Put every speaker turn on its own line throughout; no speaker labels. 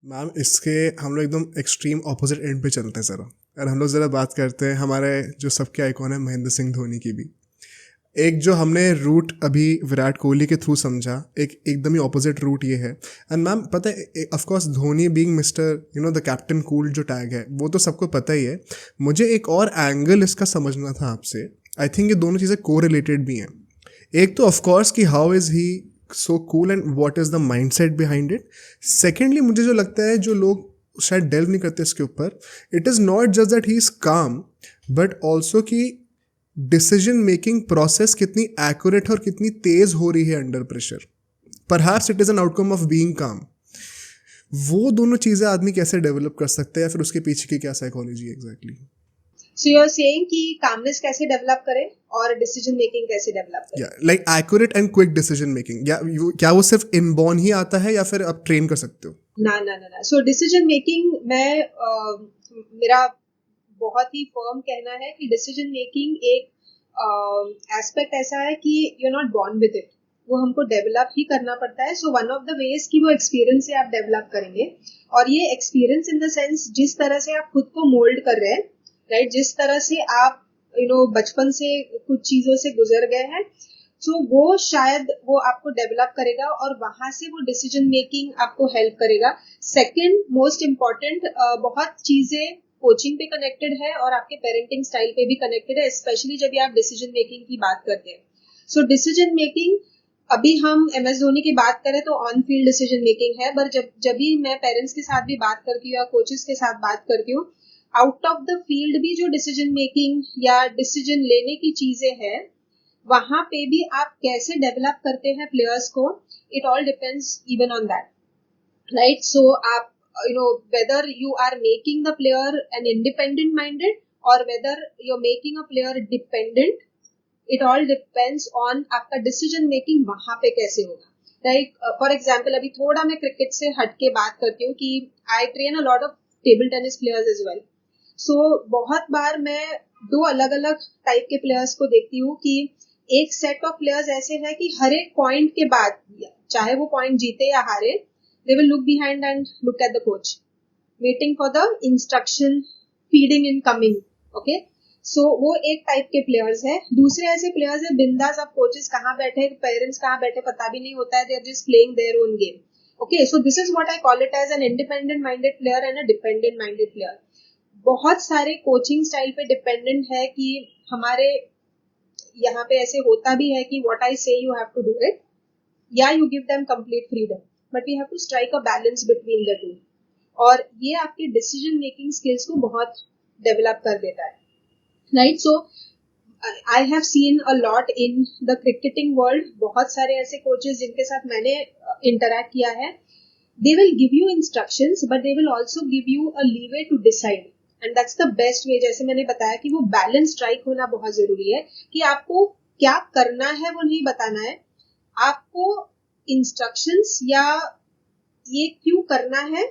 Ma'am इसके हम लोग एकदम एक्सट्रीम ऑपोजिट एंड पे चलते हैं ज़रा। और हम लोग ज़रा बात करते हैं हमारे जो सबके आइकॉन है महेंद्र सिंह धोनी की भी। एक जो हमने रूट अभी विराट कोहली के थ्रू समझा, एक एकदम ही ऑपोजिट रूट ये है। एंड मैम पता है of course Dhoni being mister the captain cool जो टैग है वो तो सबको पता ही है। मुझे एक और एंगल इसका समझना था आपसे। आई थिंक ये दोनों चीज़ें को रिलेटेड भी हैं। एक तो ऑफ कोर्स कि how is he so cool and what is the mindset behind it. Secondly मुझे जो लगता है जो लोग शायद डेल्व नहीं करते इसके ऊपर, it is not just that he is काम बट ऑल्सो कि डिसीजन मेकिंग प्रोसेस कितनी एक्यूरेट और कितनी तेज हो रही है under pressure. Perhaps it is an outcome of being काम। वो दोनों चीज़ें आदमी कैसे डेवलप कर सकते हैं या फिर उसके पीछे की क्या साइकोलॉजी है exactly?
So you are saying कि कामनेस कैसे डेवलप करें और डिसीजन मेकिंग कैसे डेवलप करें?
या like accurate and quick decision making, या क्या वो सिर्फ इनबॉर्न ही आता है या फिर आप ट्रेन कर सकते हो?
ना ना ना ना सो डिसीजन मेकिंग मेरा बहुत ही फर्म कहना है कि डिसीजन मेकिंग एक एस्पेक्ट ऐसा है कि you are not born with it, वो हमको डेवलप ही करना पड़ता है। So one of the ways कि वो एक्सपीरियंस से आप डेवलप करेंगे, और ये एक्सपीरियंस इन द सेंस जिस तरह से आप खुद को मोल्ड कर रहे हैं, राइट, जिस तरह से आप बचपन से कुछ चीजों से गुजर गए हैं, सो वो शायद वो आपको डेवलप करेगा और वहां से वो डिसीजन मेकिंग आपको हेल्प करेगा। सेकंड मोस्ट इम्पॉर्टेंट, बहुत चीजें कोचिंग पे कनेक्टेड है और आपके पेरेंटिंग स्टाइल पे भी कनेक्टेड है, स्पेशली जब आप डिसीजन मेकिंग की बात करते हैं। सो डिसीजन मेकिंग, अभी हम एमएस धोनी की बात करें तो ऑन फील्ड डिसीजन मेकिंग है, पर जब भी मैं पेरेंट्स के साथ भी बात करती हूँ या कोचेस के साथ बात करती हूँ, आउट ऑफ द फील्ड भी जो डिसीजन मेकिंग या डिसीजन लेने की चीजें हैं, वहां पे भी आप कैसे डेवलप करते हैं प्लेयर्स को, it all depends even on that, right. So आप whether you are making the player an independent minded और whether you are making a player dependent, it all depends on आपका डिसीजन मेकिंग वहां पे कैसे होगा। Like for example, अभी थोड़ा मैं क्रिकेट से हट के बात करती हूँ कि I train a lot of table tennis players as well. So बहुत बार मैं दो अलग अलग टाइप के प्लेयर्स को देखती हूँ कि एक सेट ऑफ प्लेयर्स ऐसे हैं कि हर एक पॉइंट के बाद, चाहे वो पॉइंट जीते या हारे, they will look behind and look at the coach, waiting for the instruction, feeding in coming. Okay, so वो एक टाइप के प्लेयर्स है। दूसरे ऐसे प्लेयर्स है बिंदास, अब कोचेस कहाँ बैठे, पेरेंट्स कहाँ बैठे पता भी नहीं होता है, they are just playing their own game. Okay, so this is what I call it as an independent minded player and a dependent minded player. बहुत सारे कोचिंग स्टाइल पे डिपेंडेंट है कि हमारे यहाँ पे ऐसे होता भी है कि what I say you have to do it, या you give them complete freedom, but we have to strike a balance between the two. और ये आपके डिसीजन मेकिंग स्किल्स को बहुत डेवलप कर देता है, right. So I have seen a lot in the cricketing world, बहुत सारे ऐसे कोचेस जिनके साथ मैंने इंटरेक्ट किया है, they will give you instructions but they will also give you a leeway to decide, and that's the best way। जैसे मैंने बताया कि वो बैलेंस स्ट्राइक होना बहुत जरूरी है कि आपको क्या करना है वो नहीं बताना है, आपको इंस्ट्रक्शंस या ये क्यों करना है,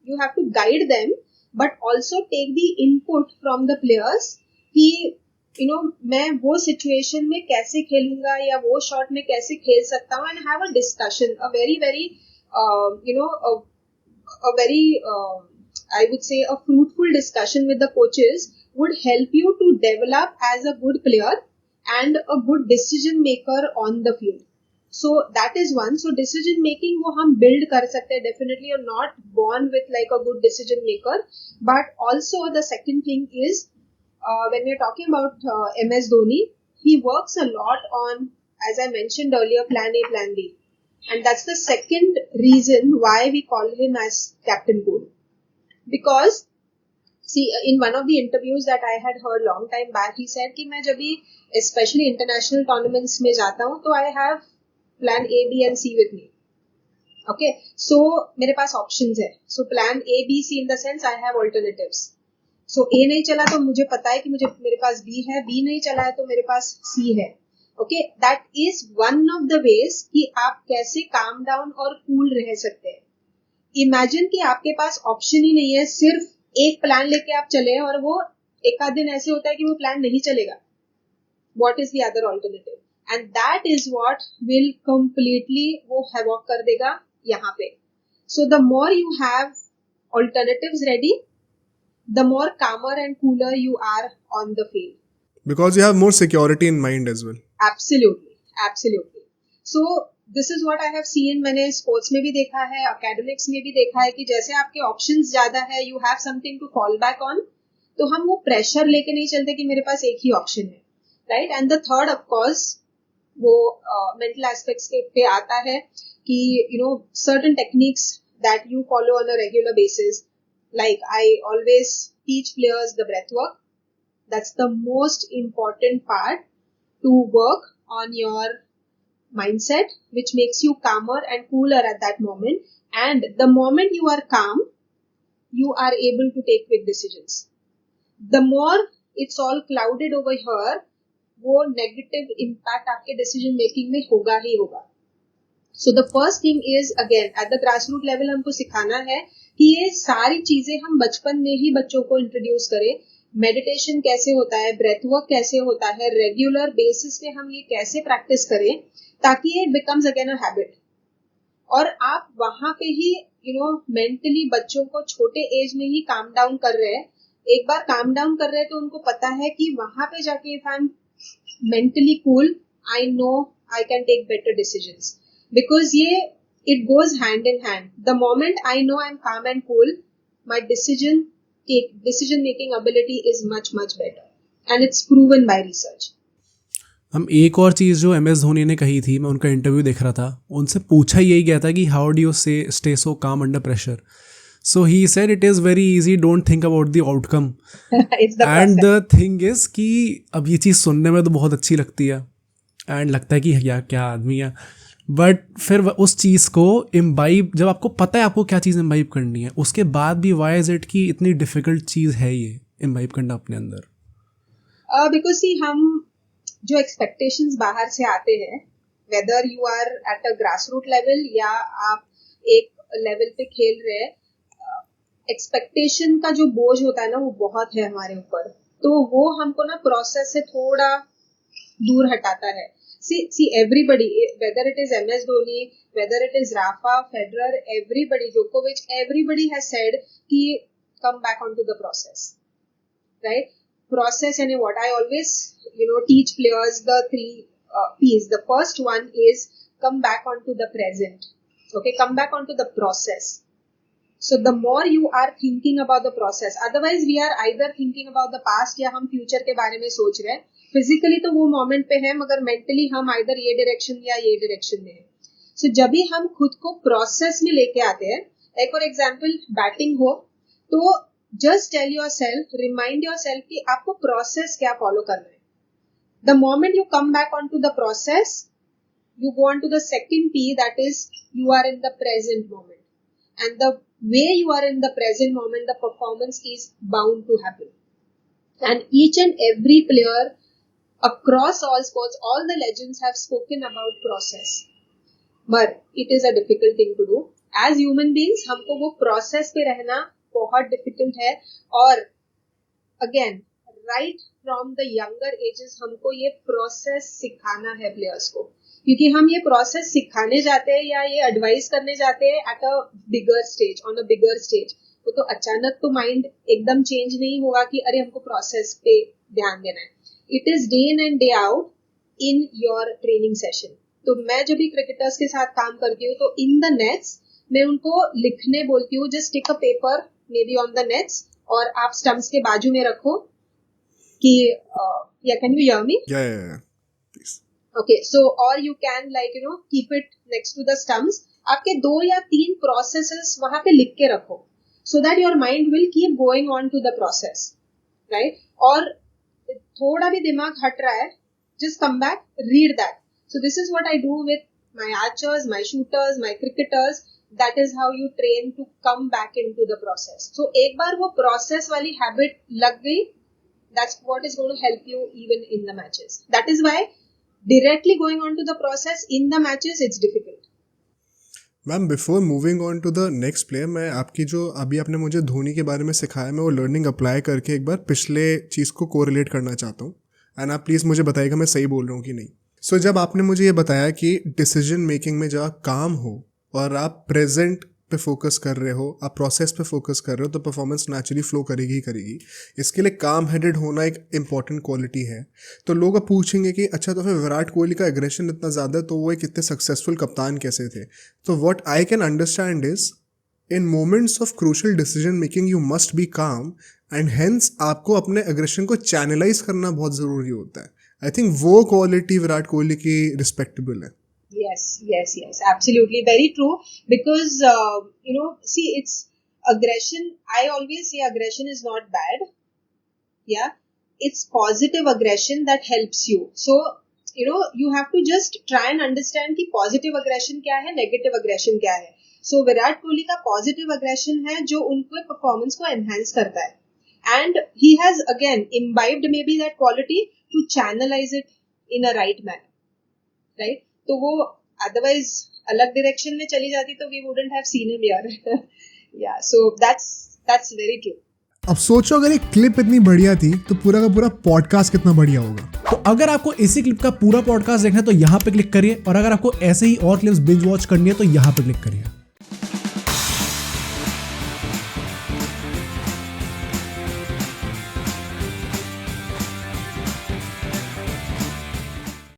you have to guide them, but also take the input from the players कि मैं वो सिचुएशन में कैसे खेलूंगा या वो शॉट में कैसे खेल सकता हूँ, and have a discussion, a very very a very I would say a fruitful discussion with the coaches would help you to develop as a good player and a good decision maker on the field. So that is one. So decision making वो हम build कर सकते हैं, definitely you're not born with like a good decision maker, but also the second thing is when we're talking about MS Dhoni, he works a lot on, as I mentioned earlier, plan A, plan B. And that's the second reason why we call him as Captain Cool. Because, see, in one of the interviews that I had heard long time back, he said कि मैं जब भी especially international tournaments में जाता हूँ तो I have plan A, B and C with me. Okay, so मेरे पास options है. So plan A, B, C in the sense I have alternatives. So A नहीं चला तो मुझे पता है कि मेरे पास B है, B नहीं चला है तो मेरे पास C है। Okay, that is one of the ways कि आप कैसे काम डाउन और कूल रह सकते हैं। इमेजिन कि आपके पास ऑप्शन ही नहीं है, सिर्फ एक प्लान लेके आप चले और वो एक आध दिन ऐसे होता है कि वो प्लान नहीं चलेगा, what is the other alternative, and that is what will completely वो हैवॉक कर देगा यहाँ पे। So the more you have alternatives ready, the more calmer and cooler you are on the field.
Because you have more security in mind as well.
Absolutely, absolutely. So this is what I have seen. मैंने sports में भी देखा है, academics में भी देखा है कि जैसे आपके ऑप्शंस ज्यादा है, you have something to fall back on, तो हम वो प्रेशर लेके नहीं चलते कि मेरे पास एक ही ऑप्शन है, right. And the third of course वो मेंटल एस्पेक्ट्स के पे आता है कि certain techniques that you follow on a regular basis. Like I always teach players the breath work. That's the most important part to work on your mindset, which makes you calmer and cooler at that moment. And the moment you are calm, you are able to take quick decisions. The more it's all clouded over here, वो negative impact आपके decision making में होगा ही होगा. So the first thing is, again, at the grassroots level हमको सिखाना है कि ये सारी चीजें हम बचपन में ही बच्चों को इंट्रोड्यूस करें. मेडिटेशन कैसे होता है, ब्रेथ वर्क कैसे होता है, रेगुलर बेसिस पे हम ये कैसे प्रैक्टिस करें ताकि ये बिकम्स अगेन अ हैबिट. और आप वहां पे ही मेंटली बच्चों को छोटे एज में ही काम डाउन कर रहे हैं. एक बार काम डाउन कर रहे हैं तो उनको पता है कि वहां पे जाके if I am mentally cool, I know I can take better decisions. Because it goes hand in hand. The moment I know I'm calm and cool, my decision making ability is much better, and it's proven by research.
हम एक और चीज़ जो MS Dhoni ने कही थी, मैं उनका interview देख रहा था, उनसे पूछा यही गया था कि how do you stay so calm under pressure. So he said it is very easy, don't think about the outcome.
It's the
and
process.
the thing is कि अब ये चीज़ सुनने में तो बहुत अच्छी लगती है एंड लगता है कि क्या आदमी है, बट फिर उस चीज़ को इम्बाइब, जब आपको पता है आपको क्या चीज़ इम्बाइब करनी है, उसके बाद भी वाई इज इट कि इतनी डिफिकल्ट चीज़ है ये इम्बाइब करना अपने अंदर.
बिकॉज सी हम जो एक्सपेक्टेशंस बाहर से आते हैं, whether you are at a grass root level या आप एक लेवल पे खेल रहे हैं, एक्सपेक्टेशन का जो बोझ होता है ना वो बहुत है हमारे ऊपर. तो वो हमको ना प्रोसेस से थोड़ा दूर हटाता है. See everybody, whether it is MS Dhoni, whether it is Rafa, Federer, everybody, Djokovic, everybody has said कि come back onto the process, right? Process and what I always teach players the 3 P's. The first one is come back onto the present. Okay, come back onto the process. So the more you are thinking about the process, otherwise we are either thinking about the past या हम future के बारे में सोच रहे हैं. Physically तो वो मोमेंट पे है, मगर मेंटली हम आइदर ये डायरेक्शन या ये डायरेक्शन में है. सो जब भी हम खुद को प्रोसेस में लेके आते हैं, लाइक फॉर एग्जांपल बैटिंग हो, तो just tell yourself, remind yourself कि आपको प्रोसेस क्या फॉलो करना है. The moment you come back on to the process, you go on to the second P, that is you are in the present moment, and the way you are in the present moment, the performance is bound to happen. And each and every player across all sports, all the legends have spoken about process, but it is a difficult thing to do. As human beings, हमको वो process पे रहना बहुत difficult है. और again, right from the younger ages, हमको ये process सिखाना है players को, क्योंकि हम ये process सिखाने जाते हैं या ये advice करने जाते हैं at a bigger stage, on a bigger stage. तो अचानक तो mind एकदम change नहीं होगा कि अरे हमको process पे ध्यान देना है. It is day in and day out in your training session. तो मैं जब भी क्रिकेटर्स के साथ काम करती हूँ तो in the nets मैं उनको लिखने बोलती हूँ, just stick a paper maybe on the nets और आप स्टम्प्स के बाजू में रखो कि yeah, can you hear me?
Yeah. Please.
Okay, so or you can keep it next to the stumps. आपके 2 या 3 processes वहां पे लिख के रखो, so that your mind will keep going on to the process, right? और थोड़ा भी दिमाग हट रहा है, just come back, read that. So this is what I do with my archers, my shooters, my cricketers. That is how you train to come back into the process. So एक बार वो process वाली habit लग गई, that's what is going to help you even in the matches. That is why directly going on to the process in the matches, it's difficult.
Ma'am before moving on to the next player, मैं आपकी जो अभी आपने मुझे धोनी के बारे में सिखाया, मैं वो लर्निंग अप्लाई करके एक बार पिछले चीज़ को कोरिलेट करना चाहता हूँ, एंड आप प्लीज़ मुझे बताइएगा मैं सही बोल रहा हूँ कि नहीं. सो जब आपने मुझे ये बताया कि डिसीजन मेकिंग में जब आप काम हो और आप प्रेजेंट पे फोकस कर रहे हो, आप प्रोसेस पे फोकस कर रहे हो, तो परफॉर्मेंस नेचुरली फ्लो करेगी ही करेगी। इसके लिए काम हेडेड होना एक इंपॉर्टेंट क्वालिटी है। तो लोग अब पूछेंगे कि अच्छा तो फिर विराट कोहली का एग्रेशन इतना ज़्यादा है तो वो एक इतने सक्सेसफुल कप्तान कैसे थे? तो what I can understand is in moments of crucial decision making you must be काम, एंड हेंस आपको अपने एग्रेशन को चैनलाइज करना बहुत ज़रूरी होता है। आई थिंक वो क्वालिटी विराट कोहली की रिस्पेक्टेबल है।
Yes, absolutely, very true. Because see, it's aggression. I always say aggression is not bad. Yeah, it's positive aggression that helps you. So you have to just try and understand कि positive aggression क्या है, negative aggression क्या है. So Virat Kohli का positive aggression है जो उनको performance को enhance करता है. And he has again imbibed maybe that quality to channelize it in a right manner. Right? तो वो अदरवाइज अलग डायरेक्शन में चली जाती तो we wouldn't have seen him here. Yeah so that's very true.
अब सोचो अगर एक क्लिप इतनी बढ़िया थी तो पूरा का पूरा पॉडकास्ट कितना बढ़िया होगा।
तो अगर आपको इसी क्लिप का पूरा पॉडकास्ट देखना है तो यहाँ पे क्लिक करिए, और अगर आपको ऐसे ही और क्लिप्स बिंज वॉच करनी है तो यहाँ पे क्लिक करिए।